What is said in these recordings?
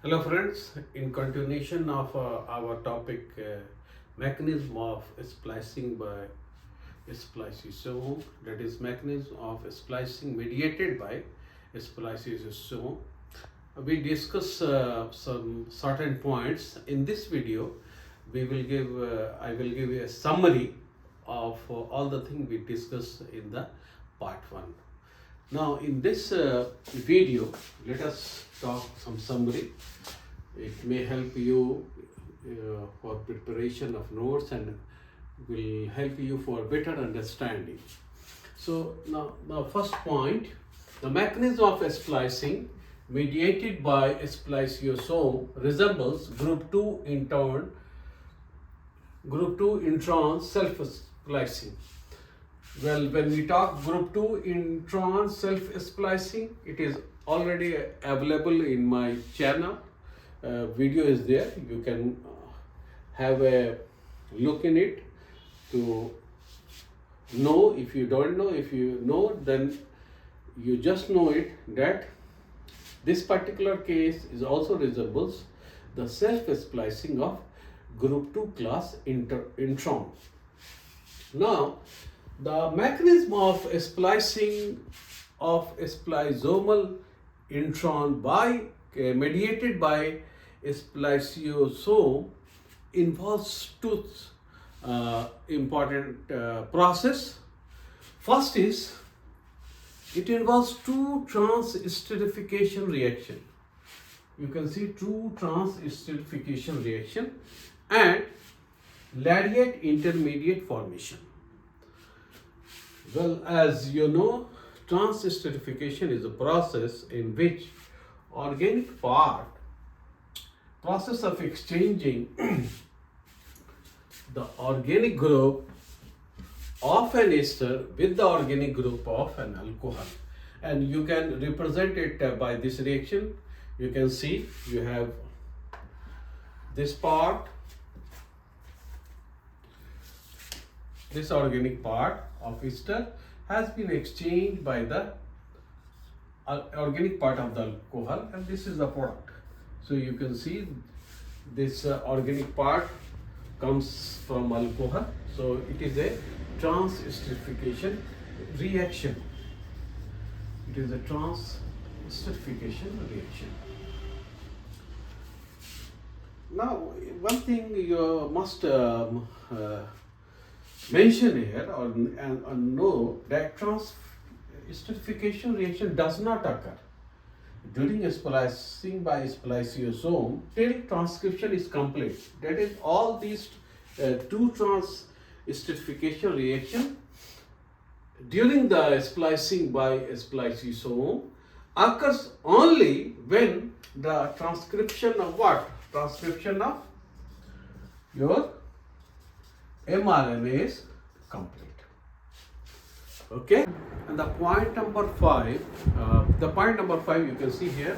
Hello friends, in continuation of our topic mechanism of splicing by spliceosome, that is mechanism of splicing mediated by spliceosome. We discuss some certain points. In this video I will give you a summary of all the things we discussed in the part 1. Now in this video, let us talk some summary. It may help you for preparation of notes and will help you for better understanding. So now the first point, the mechanism of splicing mediated by spliceosome resembles group 2 intron self-splicing. Well, when we talk group 2 intron self-splicing, it is already available in my channel. Video is there. You can have a look in it to know. If you don't know, if you know, then you just know it that this particular case is also resembles the self-splicing of group 2 class intron. Now, the mechanism of splicing of spliceomal intron mediated by spliceosome involves two important process. First is it involves two trans-esterification reaction. You can see two trans-esterification reaction and Lariat intermediate formation. Well, as you know, trans-esterification is a process in which organic process of exchanging the organic group of an ester with the organic group of an alcohol, and you can represent it by this reaction. You can see you have this part, this organic part of ester has been exchanged by the organic part of the alcohol, and this is the product. So you can see this organic part comes from alcohol, so it is a trans-esterification reaction. It is a trans-esterification reaction. Now, one thing you must mention here or know that trans-esterification reaction does not occur during splicing by spliceosome till transcription is complete. That is, all these two trans-esterification reaction during the splicing by spliceosome occurs only when the transcription of what? Transcription of your mRNA is complete. Okay, and the point number 5, you can see here,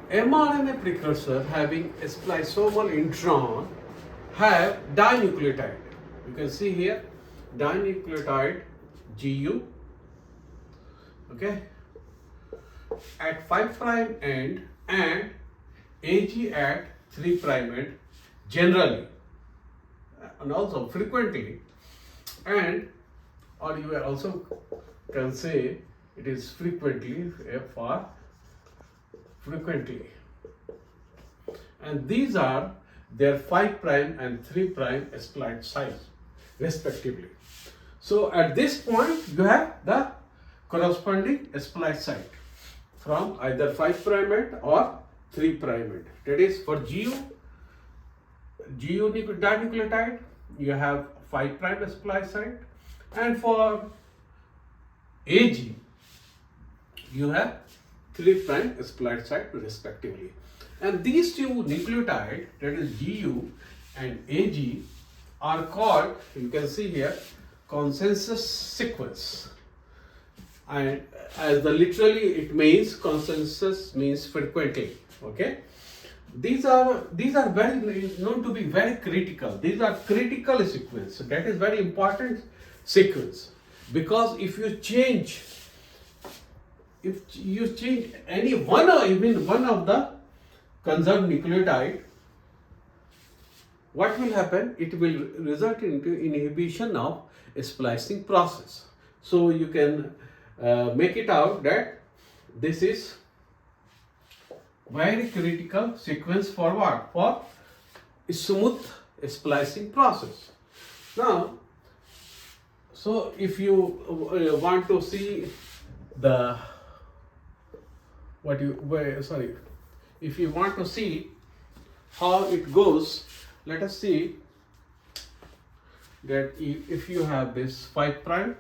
mRNA precursor having a spliceomal intron have dinucleotide. You can see here dinucleotide GU, okay, at 5' end and AG at 3' end generally and also frequently, and or you also can say it is frequently, for frequently, and these are their 5' and 3' spliced sites respectively. So at this point you have the corresponding splice site from either 5' end or 3' end. That is, for GU dinucleotide you have 5' splice site, and for AG you have 3' splice site respectively. And these two nucleotides, that is GU and AG, are called, you can see here, consensus sequence. And as the literally it means, consensus means frequently. Okay, these are very known to be very critical. These are critical sequence. That is very important sequence, because if you change if you change any one or even one of the conserved nucleotide, what will happen? It will result into inhibition of a splicing process. So you can make it out that this is very critical sequence for what? For smooth splicing process. Now, so if you want to see the if you want to see how it goes, let us see that if you have this 5 prime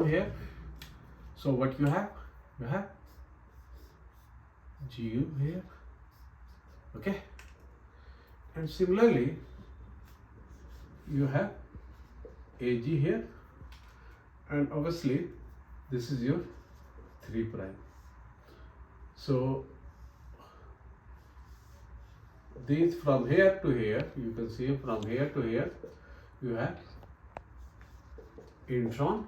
here, so what you have GU here, okay, and similarly you have AG here, and obviously this is your 3 prime. So these from here to here, you can see from here to here you have intron,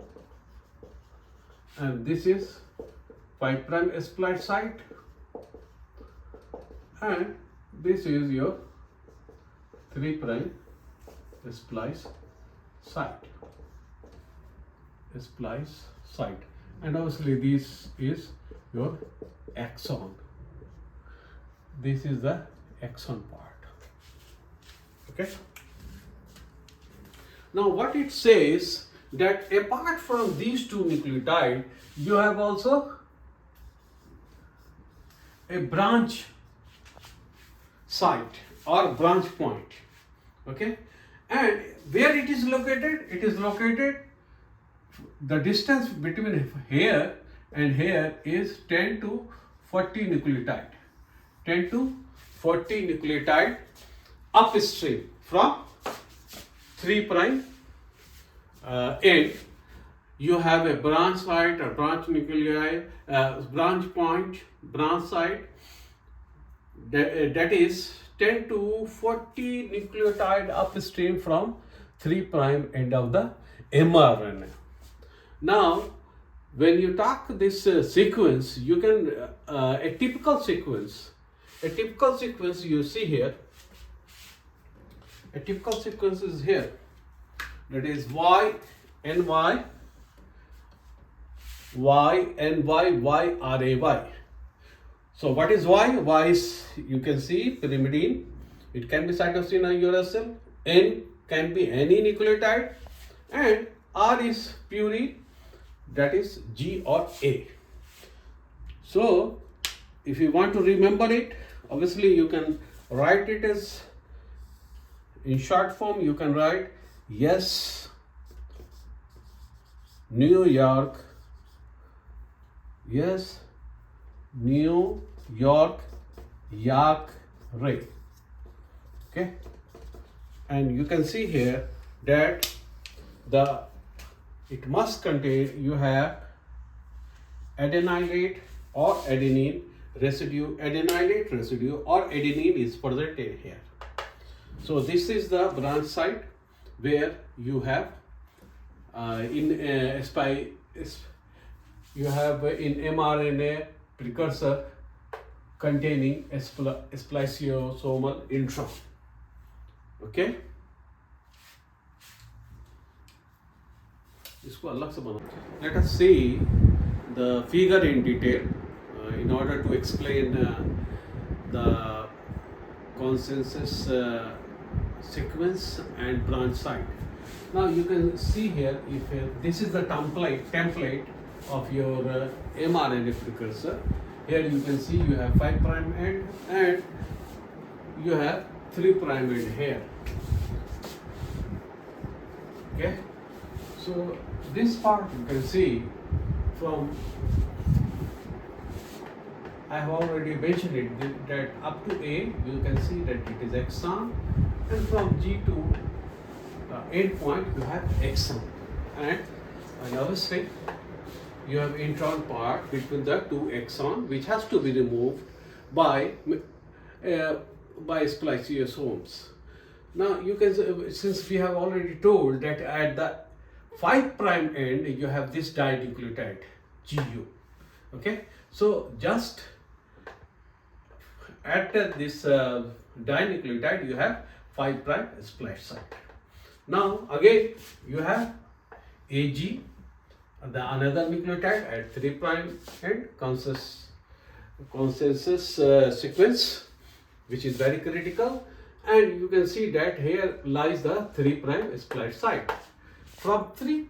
and this is 5 prime splice site, and this is your 3 prime splice site, and obviously this is your axon. This is the axon part. Okay. Now what it says, that apart from these two nucleotides, you have also a branch site or branch point. Okay, and where it is located? It is located, the distance between here and here is 10 to 40 nucleotide. 10 to 40 nucleotide upstream from 3 prime end. You have a branch site or branch nuclei, branch point, branch site that is 10 to 40 nucleotide upstream from 3 prime end of the mRNA. Now, when you talk this sequence, you can a typical sequence you see here. A typical sequence is here. That is Y N Y N Y Y R A Y. So what is Y? Y is, you can see, pyrimidine. It can be cytosine or uracil. N can be any nucleotide, and R is purine. That is G or A. So if you want to remember it, obviously you can write it as, in short form you can write yes New York, yes New York Yak Ray. Okay, and you can see here that it must contain, you have adenylate or adenine residue, adenylate residue or adenine is present here. So this is the branch site where you have in mRNA precursor containing spliceosomal intron. Okay, let us see the figure in detail in order to explain the consensus sequence and branch site. Now you can see here, if this is the template of your mRNA precursor. Here you can see you have 5 prime end and you have 3 prime end here. Okay, so this part you can see from, I have already mentioned it, that up to A you can see that it is exon, and from G to end point you have exon, and obviously you have intron part between the 2 exon, which has to be removed by spliceosomes. Now you can, since we have already told that at the 5 prime end you have this dinucleotide GU. Okay, so just at this dinucleotide you have 5 prime splice site. Now again you have AG, the another nucleotide at 3 prime end, consensus sequence, which is very critical, and you can see that here lies the 3 prime splice site. From 3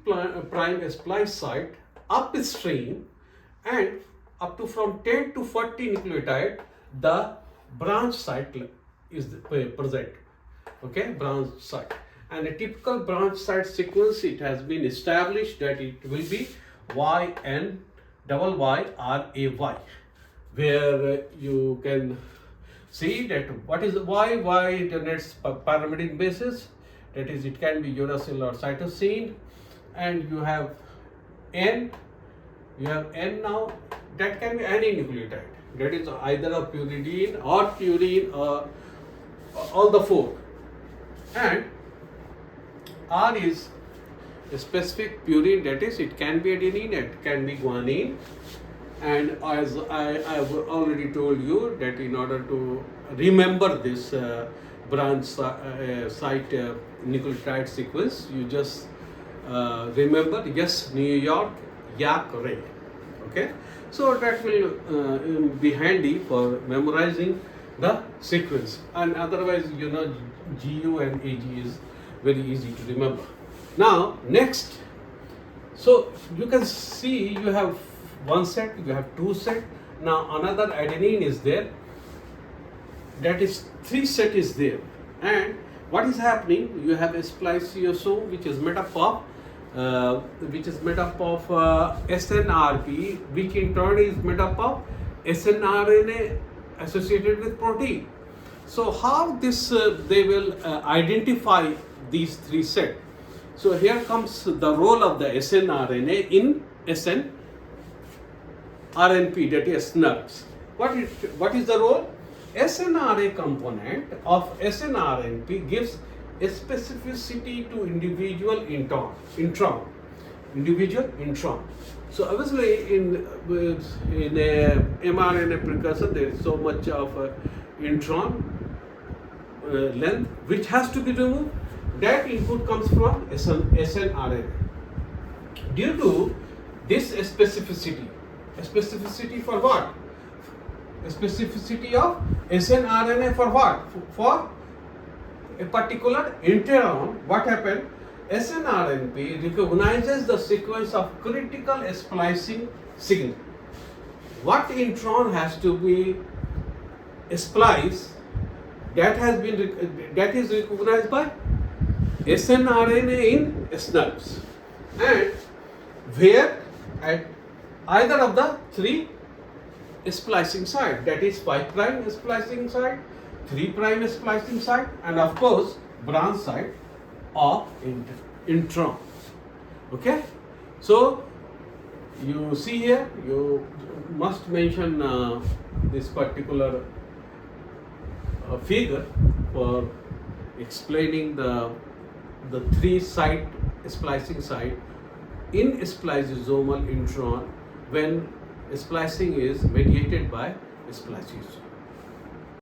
prime splice site upstream and up to from 10 to 40 nucleotide, the branch site is present. Okay, branch site. And a typical branch site sequence, it has been established that it will be YNYYRAY, where you can see that what is Y generates pyrimidine basis, that is it can be uracil or cytosine, and you have N now, that can be any nucleotide, that is either a pyridine or purine or all the 4, and R is a specific purine, that is it can be adenine, it can be guanine. And as I have already told you that in order to remember this branch site nucleotide sequence, you just remember yes, New York, Yak, Ray. Okay, so that will be handy for memorizing the sequence, and otherwise you know GU and AG is very easy to remember. Now next, so you can see you have one set, you have 2 set. Now another adenine is there, that is 3 set is there, and what is happening, you have a spliceosome which is made up of SNRP, which in turn is made up of snRNA associated with protein. So how this they will identify these 3 sets. So here comes the role of the snRNA in SNRNP, that is SNRPs. What is the role? snRNA component of snRNP gives a specificity to individual intron. So obviously in a mRNA precursor there is so much of intron length which has to be removed. That input comes from snRNA. Due to this specificity for what? A specificity of snRNA for what? For a particular intron. What happened? snRNP recognizes the sequence of critical splicing signal. What intron has to be spliced? That is recognized by snRNA in SNRPs, and where at either of the 3 splicing site, that is 5 prime splicing site, 3 prime splicing site, and of course branch site of intron. Okay, so you see here, you must mention this particular figure for explaining the 3 site splicing site in spliceosomal intron when splicing is mediated by spliceosome.